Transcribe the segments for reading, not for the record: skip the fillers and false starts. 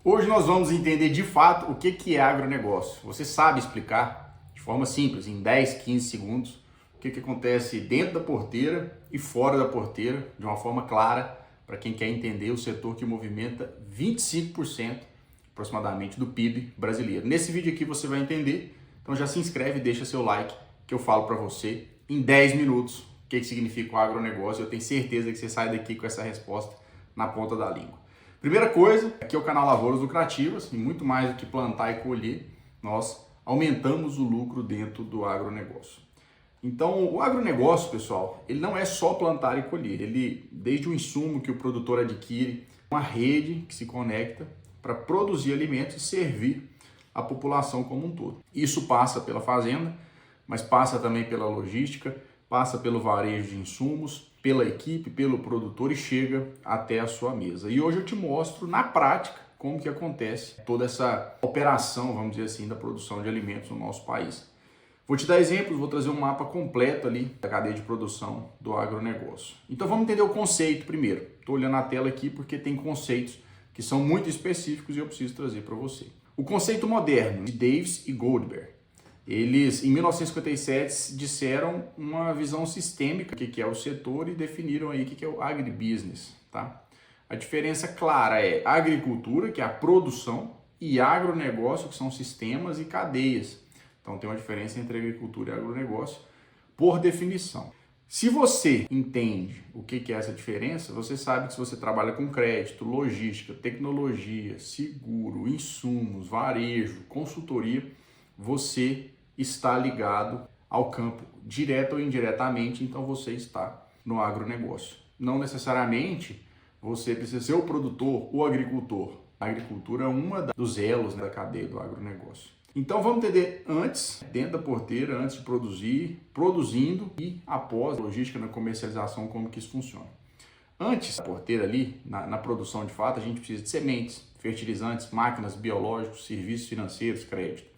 Hoje nós vamos entender de fato o que é agronegócio. Você sabe explicar de forma simples, em 10, 15 segundos, o que acontece dentro da porteira e fora da porteira, de uma forma clara, para quem quer entender o setor que movimenta 25% aproximadamente do PIB brasileiro. Nesse vídeo aqui você vai entender, então já se inscreve e deixa seu like que eu falo para você em 10 minutos o que significa o agronegócio. Eu tenho certeza que você sai daqui com essa resposta na ponta da língua. Primeira coisa, aqui é o canal Lavouras Lucrativas e muito mais do que plantar e colher, nós aumentamos o lucro dentro do agronegócio. Então, o agronegócio, pessoal, ele não é só plantar e colher, ele, desde o insumo que o produtor adquire, uma rede que se conecta para produzir alimentos e servir a população como um todo. Isso passa pela fazenda, mas passa também pela logística, passa pelo varejo de insumos, pela equipe, pelo produtor e chega até a sua mesa. E hoje eu te mostro na prática como que acontece toda essa operação, vamos dizer assim, da produção de alimentos no nosso país. Vou te dar exemplos, vou trazer um mapa completo ali da cadeia de produção do agronegócio. Então vamos entender o conceito primeiro. Estou olhando a tela aqui porque tem conceitos que são muito específicos e eu preciso trazer para você. O conceito moderno de Davis e Goldberg. Eles, em 1957, disseram uma visão sistêmica do que é o setor e definiram aí o que é o agribusiness, tá? A diferença clara é agricultura, que é a produção, e agronegócio, que são sistemas e cadeias. Então tem uma diferença entre agricultura e agronegócio, por definição. Se você entende o que é essa diferença, você sabe que se você trabalha com crédito, logística, tecnologia, seguro, insumos, varejo, consultoria, você está ligado ao campo direto ou indiretamente, então você está no agronegócio. Não necessariamente você precisa ser o produtor ou agricultor. A agricultura é uma dos elos da cadeia do agronegócio. Então vamos entender antes, dentro da porteira, antes de produzir, produzindo e após a logística na comercialização, como que isso funciona. Antes da porteira ali, na produção de fato, a gente precisa de sementes, fertilizantes, máquinas, biológicos, serviços financeiros, crédito.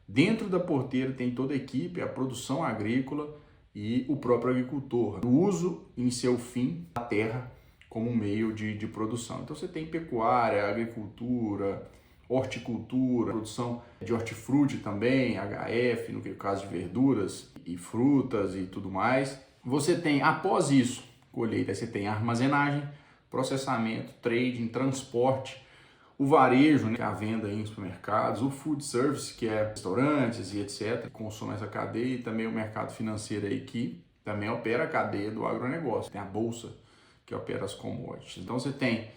Dentro da porteira tem toda a equipe, a produção agrícola e o próprio agricultor, o uso em seu fim da terra como um meio de produção. Então você tem pecuária, agricultura, horticultura, produção de hortifruti também, HF, no caso de verduras e frutas e tudo mais. Você tem, após isso, colheita, você tem armazenagem, processamento, trading, transporte, o varejo, né, que é a venda em supermercados, o food service, que é restaurantes e etc., que consomem essa cadeia, e também o mercado financeiro aí, que também opera a cadeia do agronegócio. Tem a bolsa, que opera as commodities. Então você tem,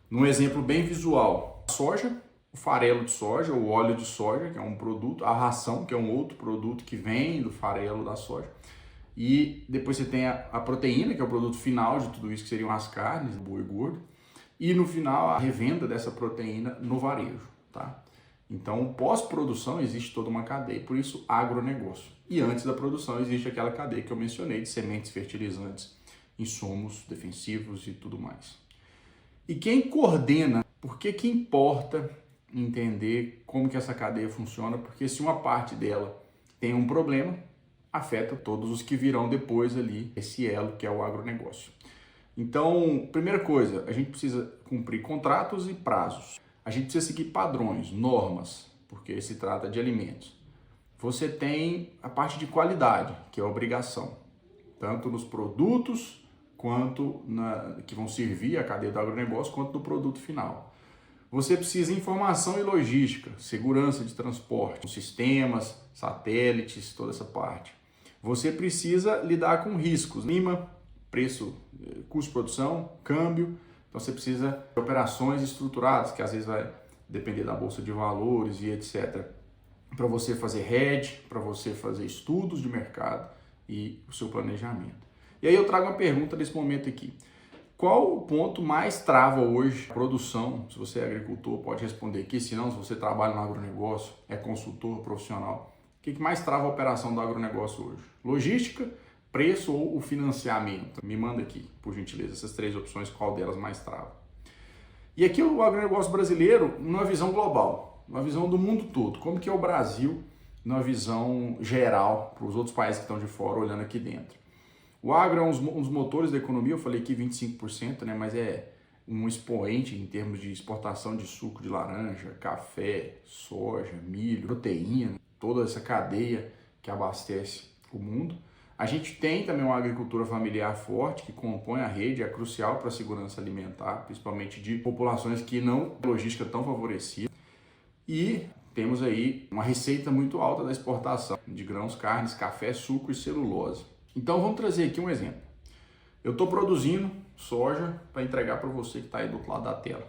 num exemplo bem visual, a soja, o farelo de soja, o óleo de soja, que é um produto, a ração, que é um outro produto que vem do farelo da soja, e depois você tem a proteína, que é o produto final de tudo isso, que seriam as carnes, boi gordo, e no final a revenda dessa proteína no varejo, tá? Então, pós-produção existe toda uma cadeia, por isso agronegócio. E antes da produção existe aquela cadeia que eu mencionei de sementes, fertilizantes, insumos defensivos e tudo mais. E quem coordena, por que importa entender como que essa cadeia funciona? Porque se uma parte dela tem um problema, afeta todos os que virão depois ali, esse elo que é o agronegócio. Então, primeira coisa, a gente precisa cumprir contratos e prazos. A gente precisa seguir padrões, normas, porque se trata de alimentos. Você tem a parte de qualidade, que é a obrigação, tanto nos produtos quanto que vão servir a cadeia do agronegócio, quanto do produto final. Você precisa de informação e logística, segurança de transporte, sistemas, satélites, toda essa parte. Você precisa lidar com riscos, preço, custo de produção, câmbio. Então você precisa de operações estruturadas, que às vezes vai depender da bolsa de valores e etc. Para você fazer hedge, para você fazer estudos de mercado e o seu planejamento. E aí eu trago uma pergunta nesse momento aqui. Qual o ponto mais trava hoje a produção? Se você é agricultor, pode responder aqui. Se não, se você trabalha no agronegócio, é consultor profissional. O que mais trava a operação do agronegócio hoje? Logística, preço ou o financiamento? Me manda aqui, por gentileza, essas três opções, qual delas mais trava. E aqui o agronegócio brasileiro, numa visão global, uma visão do mundo todo. Como que é o Brasil, numa visão geral, para os outros países que estão de fora, olhando aqui dentro. O agro é um dos motores da economia, eu falei aqui 25%, né, mas é um expoente em termos de exportação de suco de laranja, café, soja, milho, proteína, toda essa cadeia que abastece o mundo. A gente tem também uma agricultura familiar forte que compõe a rede, é crucial para a segurança alimentar, principalmente de populações que não têm logística tão favorecida. E temos aí uma receita muito alta da exportação de grãos, carnes, café, suco e celulose. Então vamos trazer aqui um exemplo. Eu estou produzindo soja para entregar para você que está aí do outro lado da tela.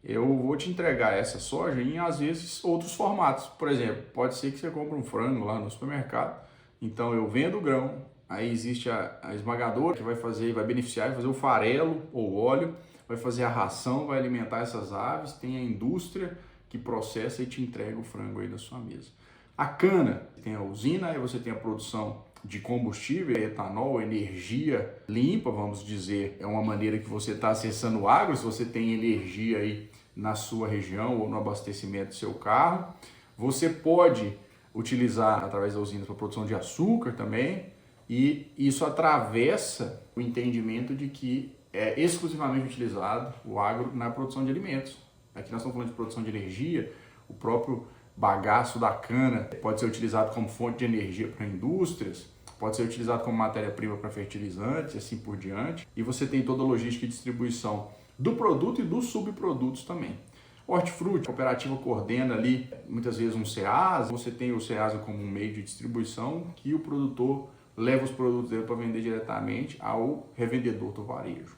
Eu vou te entregar essa soja em, às vezes, outros formatos. Por exemplo, pode ser que você compre um frango lá no supermercado. Então eu vendo o grão, aí existe a esmagadora que vai beneficiar, vai fazer o farelo ou óleo, vai fazer a ração, vai alimentar essas aves, tem a indústria que processa e te entrega o frango aí da sua mesa. A cana, tem a usina, aí você tem a produção de combustível, etanol, energia limpa, vamos dizer, é uma maneira que você está acessando o agro, se você tem energia aí na sua região ou no abastecimento do seu carro. Você pode utilizar através da usina para produção de açúcar também, e isso atravessa o entendimento de que é exclusivamente utilizado o agro na produção de alimentos. Aqui nós estamos falando de produção de energia, o próprio bagaço da cana pode ser utilizado como fonte de energia para indústrias, pode ser utilizado como matéria-prima para fertilizantes e assim por diante. E você tem toda a logística e distribuição do produto e dos subprodutos também. Hortifruti, a cooperativa coordena ali muitas vezes um Ceasa, você tem o Ceasa como um meio de distribuição que o produtor leva os produtos dele para vender diretamente ao revendedor do varejo.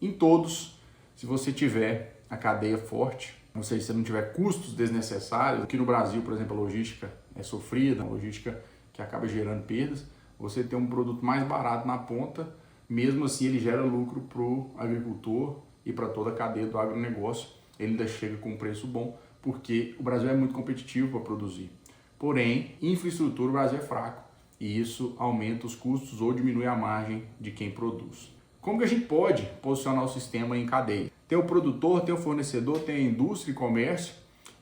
Em todos, se você tiver a cadeia forte, ou seja, se você não tiver custos desnecessários, aqui no Brasil, por exemplo, a logística é sofrida, uma logística que acaba gerando perdas, você tem um produto mais barato na ponta, mesmo assim ele gera lucro para o agricultor e para toda a cadeia do agronegócio. Ele ainda chega com um preço bom, porque o Brasil é muito competitivo para produzir. Porém, infraestrutura o Brasil é fraco e isso aumenta os custos ou diminui a margem de quem produz. Como que a gente pode posicionar o sistema em cadeia? Tem o produtor, tem o fornecedor, tem a indústria e comércio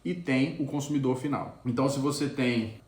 e tem o consumidor final. Então, se você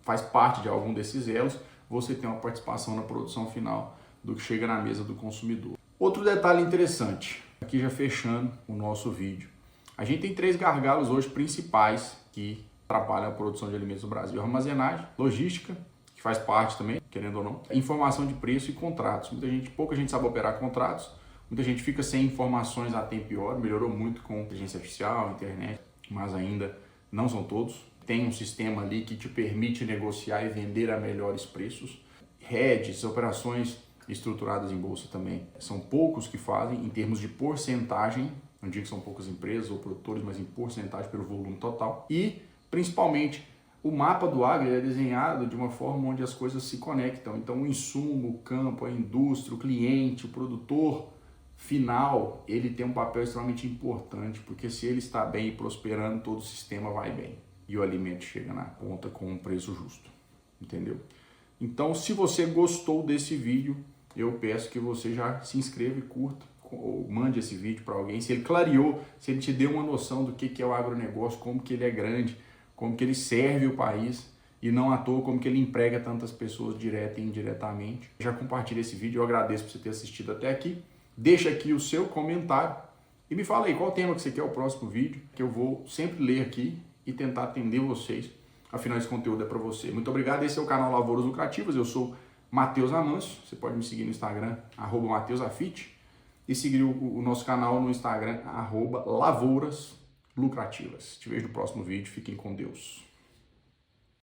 faz parte de algum desses elos, você tem uma participação na produção final do que chega na mesa do consumidor. Outro detalhe interessante, aqui já fechando o nosso vídeo. A gente tem 3 gargalos hoje principais que atrapalham a produção de alimentos no Brasil. Armazenagem, logística, que faz parte também, querendo ou não, informação de preço e contratos. Pouca gente sabe operar contratos, muita gente fica sem informações a tempo e hora, melhorou muito com inteligência artificial, internet, mas ainda não são todos. Tem um sistema ali que te permite negociar e vender a melhores preços. Hedges, operações estruturadas em bolsa também, são poucos que fazem em termos de porcentagem. Não digo que são poucas empresas ou produtores, mas em porcentagem pelo volume total. E, principalmente, o mapa do agro é desenhado de uma forma onde as coisas se conectam. Então, o insumo, o campo, a indústria, o cliente, o produtor final, ele tem um papel extremamente importante, porque se ele está bem e prosperando, todo o sistema vai bem. E o alimento chega na ponta com um preço justo. Entendeu? Então, se você gostou desse vídeo, eu peço que você já se inscreva e curta, ou mande esse vídeo para alguém, se ele clareou, se ele te deu uma noção do que é o agronegócio, como que ele é grande, como que ele serve o país e não à toa como que ele emprega tantas pessoas direta e indiretamente. Já compartilha esse vídeo, eu agradeço por você ter assistido até aqui. Deixa aqui o seu comentário e me fala aí qual tema que você quer o próximo vídeo, que eu vou sempre ler aqui e tentar atender vocês. Afinal, esse conteúdo é para você. Muito obrigado, esse é o canal Lavouras Lucrativas, eu sou Matheus Amâncio, você pode me seguir no Instagram, @MatheusAfite, e seguir o nosso canal no Instagram, @Lavouras Lucrativas. Te vejo no próximo vídeo, fiquem com Deus.